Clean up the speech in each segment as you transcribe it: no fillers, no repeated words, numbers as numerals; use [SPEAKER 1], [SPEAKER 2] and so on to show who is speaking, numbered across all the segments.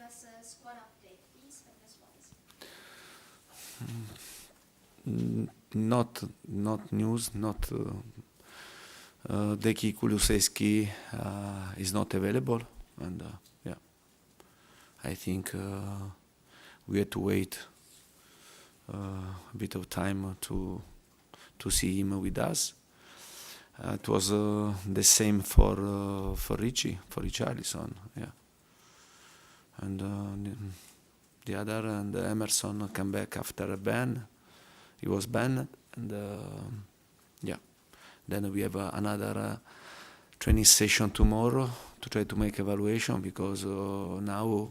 [SPEAKER 1] us a squad update, please, fitness-wise?
[SPEAKER 2] Not news, not Deki Kulusevski is not available, and yeah, I think we had to wait a bit of time to see him with us. It was the same for Richarlison, yeah, and the other, and Emerson came back after a ban. He was banned, and yeah. Then we have another training session tomorrow to try to make evaluation, because now,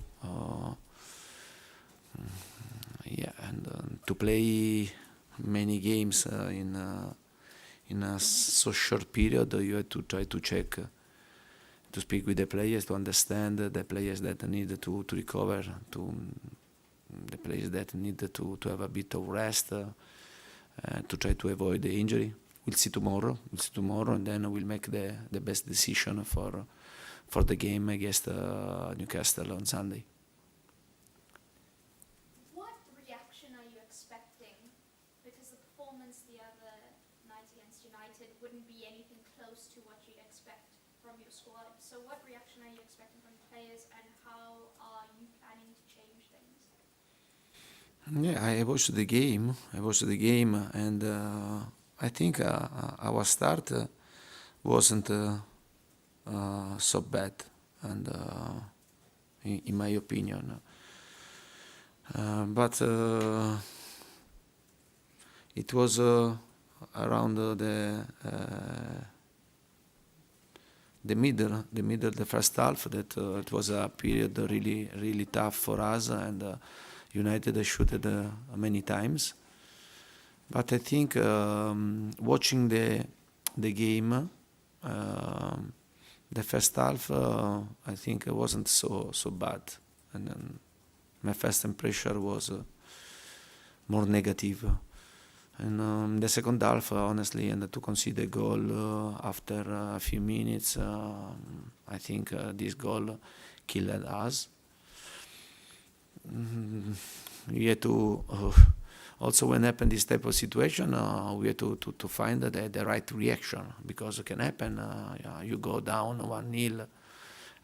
[SPEAKER 2] yeah, and to play many games in a so short period, you have to try to check, to speak with the players, to understand the players that need to recover, the players that need to have a bit of rest, to try to avoid the injury. We'll see tomorrow, and then we'll make the best decision for the game against Newcastle on Sunday.
[SPEAKER 1] What reaction are you expecting? Because the performance the other night against United wouldn't be anything close to what you'd expect from your squad. So what reaction are you expecting from the players, and how are you planning to change things?
[SPEAKER 2] Yeah, I watched the game, and I think our start wasn't so bad, and in my opinion, but it was around the middle, the first half, that it was a period really tough for us, and United shooted many times. But I think watching the game, the first half, I think it wasn't so bad, and then my first impression was more negative. And the second half, honestly, and to concede a goal after a few minutes, I think this goal killed us. We had to. Also, when happen this type of situation, we have to find the right reaction, because it can happen. You go down 1-0,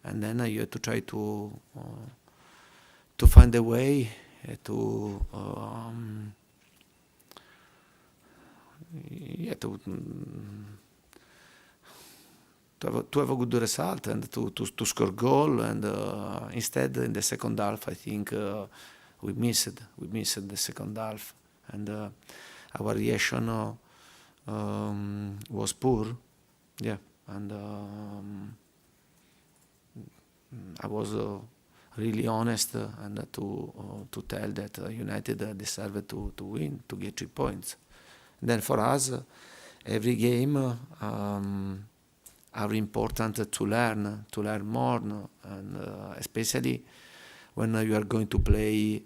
[SPEAKER 2] and then you have to try to find a way to have a good result, and to score goal. And instead, in the second half, I think we missed the second half. And our reaction was poor, yeah. And I was really honest, and to tell that United deserved to win, to get 3 points. And then for us, every game are important to learn more, and especially when you are going to play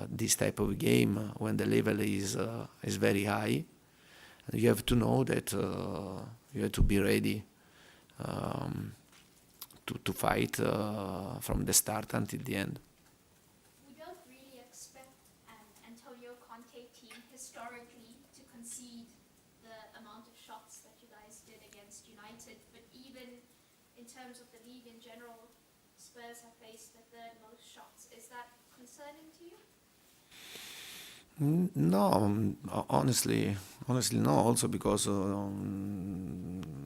[SPEAKER 2] this type of game, when the level is very high. You have to know that you have to be ready to fight from the start until the end.
[SPEAKER 1] We don't really expect an Antonio Conte team historically to concede the amount of shots that you guys did against United, but even in terms of the league in general, Spurs have faced the third most shots. Is that concerning to you?
[SPEAKER 2] No, honestly no. Also because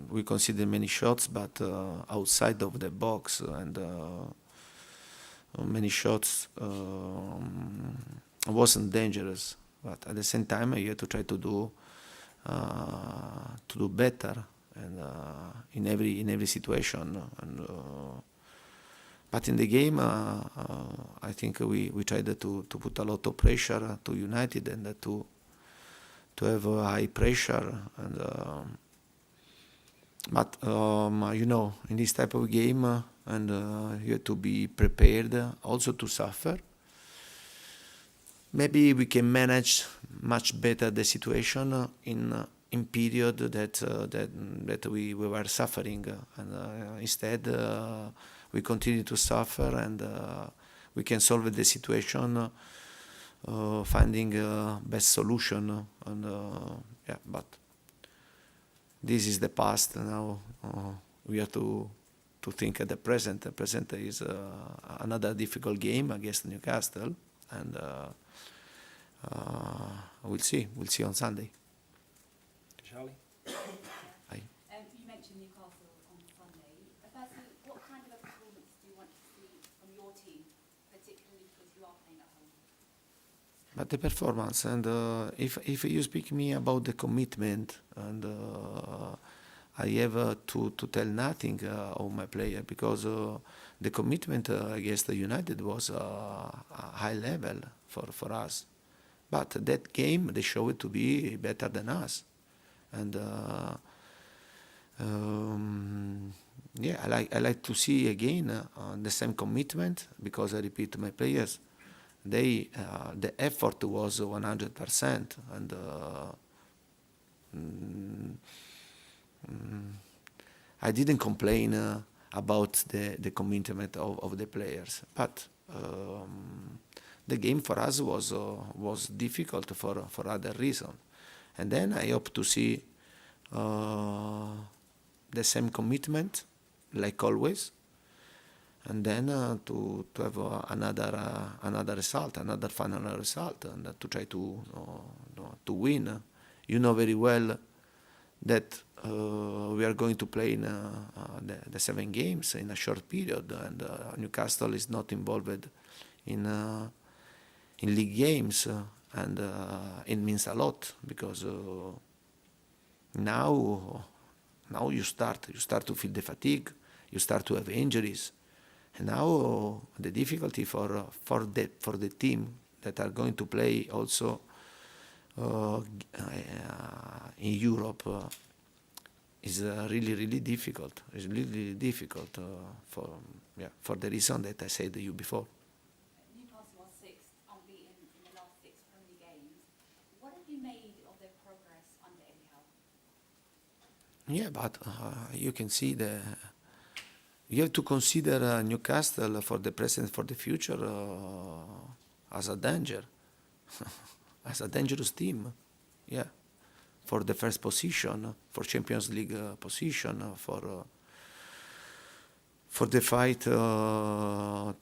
[SPEAKER 2] we consider many shots, but outside of the box, and many shots wasn't dangerous. But at the same time, you have to try to do better, and in every situation. And but in the game, I think we tried to put a lot of pressure to United, and to have a high pressure. And but in this type of game, and you have to be prepared also to suffer. Maybe we can manage much better the situation in period that we were suffering, and instead we continue to suffer, and we can solve the situation, finding best solution, and but this is the past. Now we have to think at the present. The present is another difficult game against Newcastle, and we'll see on Sunday.
[SPEAKER 3] Charlie?
[SPEAKER 2] Hi.
[SPEAKER 4] You mentioned Newcastle on Sunday. Firstly, what kind of a performance do you want to see from your team, particularly because you are playing at home?
[SPEAKER 2] But the performance, and if you speak me about the commitment, and I have to tell nothing of my player, because the commitment against the United was a high level for us. But that game, they showed to be better than us. And I like to see again the same commitment, because I repeat, my players, the effort was 100%, and I didn't complain about the commitment of the players, but the game for us was difficult for other reasons. And then I hope to see the same commitment, like always, and then to have another result, another final result, and to try to win. You know very well that we are going to play in the 7 games in a short period, and Newcastle is not involved in league games, and it means a lot, because now you start to feel the fatigue, you start to have injuries, and now the difficulty for the team that are going to play also in Europe is really difficult. It's really difficult for the reason that I said to you before.
[SPEAKER 4] Newcastle was 6th, unbeaten in the last 6 Premier games. What have you made of their progress under Eddie Howe?
[SPEAKER 2] Yeah, but you can see you have to consider Newcastle for the present, for the future, as a danger, as a dangerous team. Yeah, for the first position, for Champions League position, for the fight to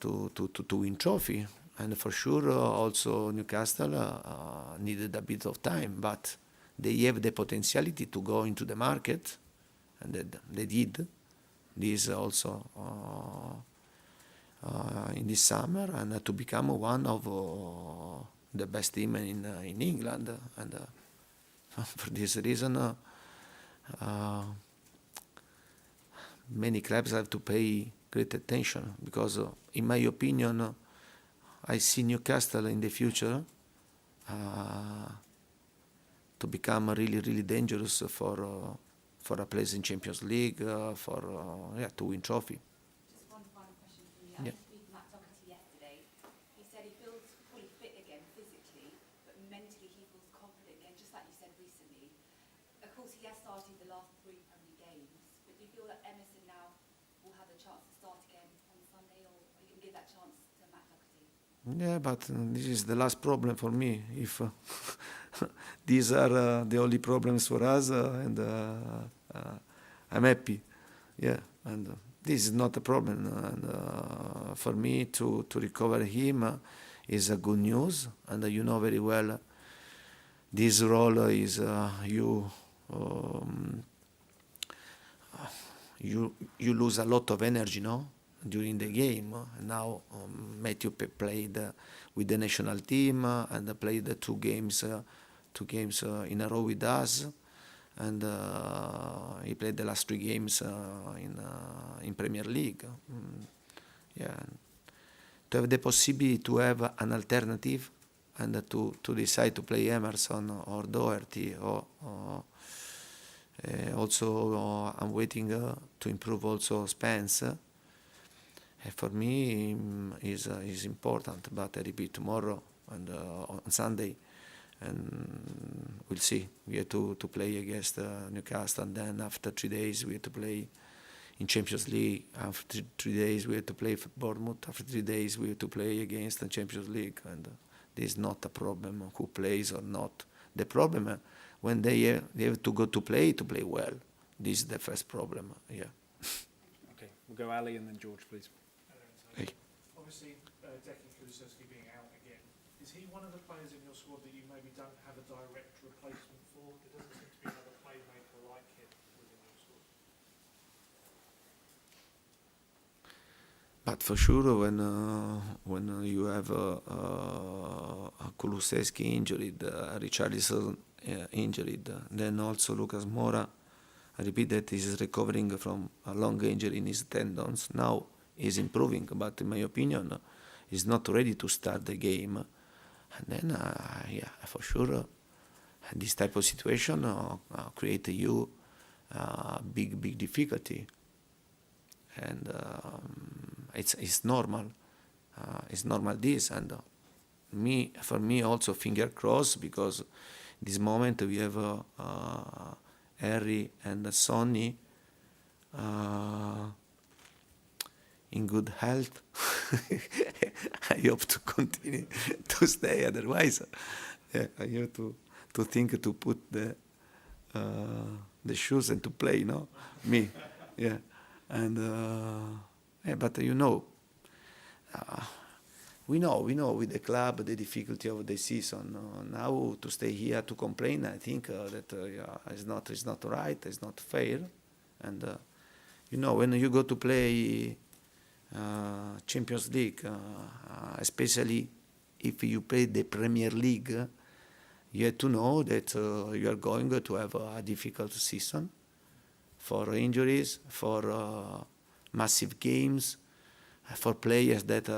[SPEAKER 2] win trophy, and for sure also Newcastle needed a bit of time, but they have the potentiality to go into the market, and they did this also in this summer, and to become one of the best team in England, and for this reason many clubs have to pay great attention, because in my opinion I see Newcastle in the future to become really dangerous for a place in Champions League, to win trophy.
[SPEAKER 4] Just one final question from me. I
[SPEAKER 2] Yeah.
[SPEAKER 4] was speaking to Matt Doherty yesterday. He said he feels fully fit again physically, but mentally he feels confident again, just like you said recently. Of course, he has started the last 3 Premier games, but do you feel that Emerson now will have the chance to start again on Sunday, or are you going to give that chance to Matt Doherty?
[SPEAKER 2] Yeah, but this is the last problem for me. If these are the only problems for us, and I'm happy. Yeah, and this is not a problem. And for me to recover him is a good news. And you know very well, this role is you lose a lot of energy, no? During the game. Now Matthew played with the national team, and played 2 games in a row with us, and he played the last 3 games in Premier League. Yeah, to have the possibility to have an alternative, and to decide to play Emerson or Doherty, or also I'm waiting to improve also Spence. For me is important, but I repeat, tomorrow and on Sunday, and we'll see. We have to play against Newcastle, and then after 3 days we have to play in Champions League. After 3 days, we have to play for Bournemouth. After 3 days, we have to play against the Champions League, and this is not a problem who plays or not. The problem when they have to go to play well. This is the first problem. Yeah.
[SPEAKER 3] Okay, we'll go Ali and then George, please.
[SPEAKER 2] Hey.
[SPEAKER 5] Obviously, Decky Kulusevski being out again, is he one of the players in your squad that you maybe don't have a direct replacement for? There doesn't seem to be another playmaker like him within your squad.
[SPEAKER 2] But for sure, when you have Kulusevski injured, Richarlison injured, then also Lucas Moura, I repeat that he is recovering from a long injury in his tendons. Now he's improving, but in my opinion, he's not ready to start the game. And then, for sure, this type of situation create you big difficulty. And it's normal. It's normal this, and for me also finger crossed, because this moment we have Harry and Sonny in good health. I hope to continue to stay. Otherwise, I have to think to put the shoes and to play. No, me, yeah. And but we know with the club the difficulty of the season. Now to stay here to complain, I think that it's not right. It's not fair. And when you go to play Champions League, especially if you play the Premier League, you have to know that you are going to have a difficult season, for injuries, for massive games, for players that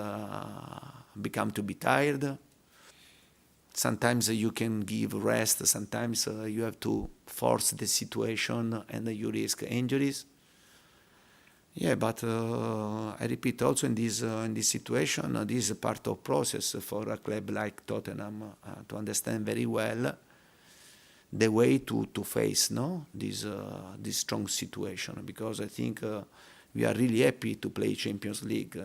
[SPEAKER 2] become to be tired. Sometimes you can give rest, sometimes you have to force the situation and you risk injuries. Yeah, but I repeat, also in this situation, this is a part of process for a club like Tottenham to understand very well the way to face this strong situation, because I think we are really happy to play Champions League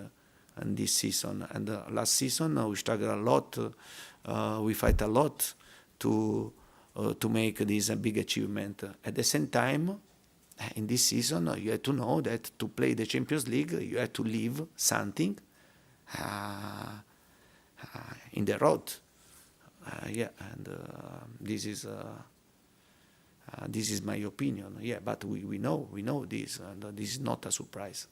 [SPEAKER 2] in this season. And last season we struggled a lot, we fight a lot to make this a big achievement. At the same time, in this season you have to know that to play the Champions League you have to leave something in the road. And this is my opinion. Yeah, but we know this, and this is not a surprise.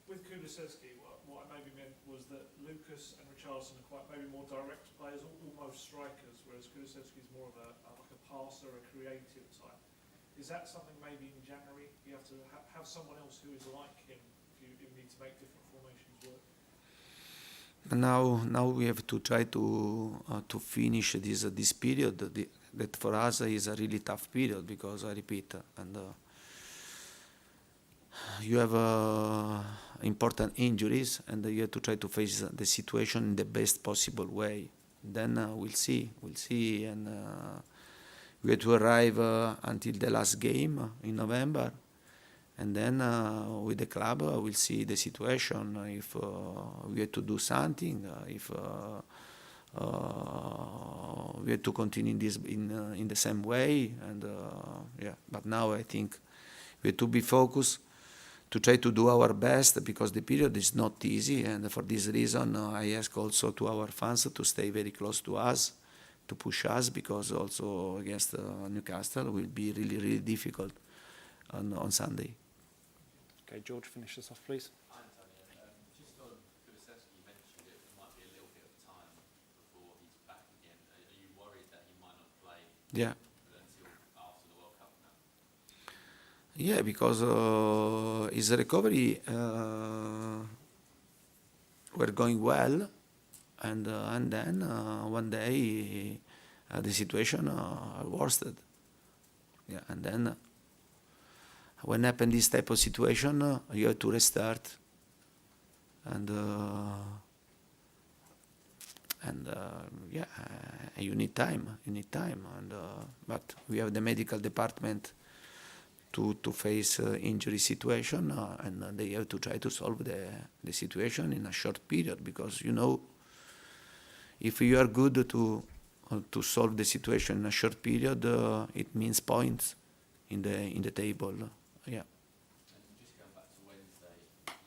[SPEAKER 5] With Kulusevski, what I maybe meant was that Lucas and Richarlison are quite maybe more direct players, almost strikers, whereas Kulusevski is more of like a passer, a creative type. Is that something maybe in January you have to have someone else who is like him if you need to make different formations work?
[SPEAKER 2] Now we have to try to finish this period that for us is a really tough period, because I repeat, and you have important injuries, and you have to try to face the situation in the best possible way. Then we'll see, and we have to arrive until the last game in November. And then with the club, we'll see the situation, if we have to do something, if we have to continue this in the same way. And but now I think we have to be focused to try to do our best, because the period is not easy. And for this reason, I ask also to our fans to stay very close to us, to push us, because also against Newcastle will be really difficult on Sunday.
[SPEAKER 3] Okay, George, finish this off, please.
[SPEAKER 6] Hi, Antonio. Just on Kulusevski, you mentioned it might be a little bit of time before he's back again. Are you worried that he might not play
[SPEAKER 2] Yeah.
[SPEAKER 6] until after the World Cup now?
[SPEAKER 2] Yeah, because his recovery were going well, and then one day the situation worsened. Yeah, and then when happen this type of situation, you have to restart, and you need time, and but we have the medical department to face injury situation, and they have to try to solve the situation in a short period, because if you are good to solve the situation in a short period, it means points in the table. Yeah.
[SPEAKER 6] And just going back to Wednesday,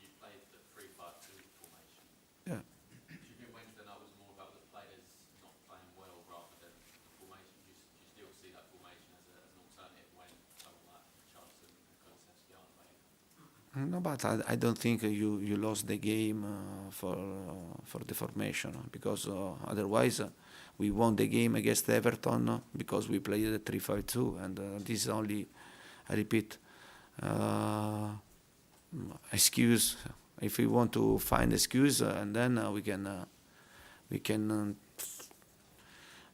[SPEAKER 6] you played the 3-5-2 formation.
[SPEAKER 2] Yeah.
[SPEAKER 6] Do you think Wednesday night was more about the players not playing well rather than the formation? Do you still see that formation as an alternative when someone like Charlton and Kulusevski aren't playing?
[SPEAKER 2] No, but I don't think you lost the game for the formation, because otherwise we won the game against Everton because we played the 3-5-2, and this is only, I repeat, excuse. If we want to find excuse, and then we can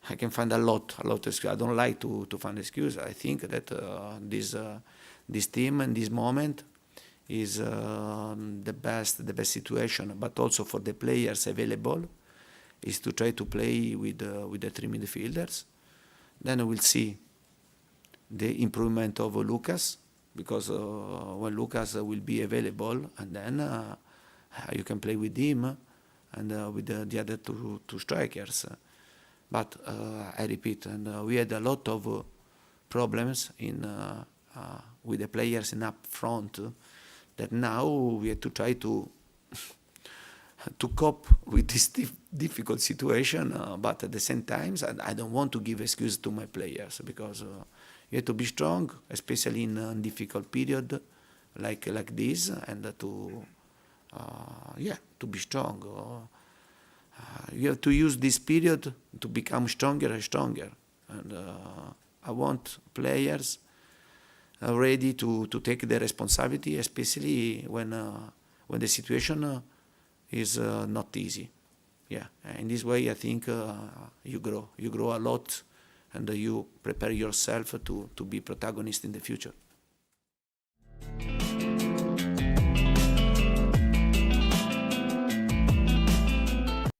[SPEAKER 2] I can find a lot of excuse. I don't like to find excuse. I think that this team and this moment is the best situation, but also for the players available, is to try to play with the three midfielders. Then we'll see the improvement of Lucas, because when Lucas will be available, and then you can play with him and with the other two strikers. But I repeat, and we had a lot of problems with the players in up front, that now we have to try to cope with this difficult situation, but at the same time, I don't want to give excuse to my players, because you have to be strong, especially in a difficult period like this, and to be strong. You have to use this period to become stronger and stronger, and I want players ready to take the responsibility, especially when the situation is not easy. Yeah, in this way I think you grow a lot, and you prepare yourself to be protagonist in the future.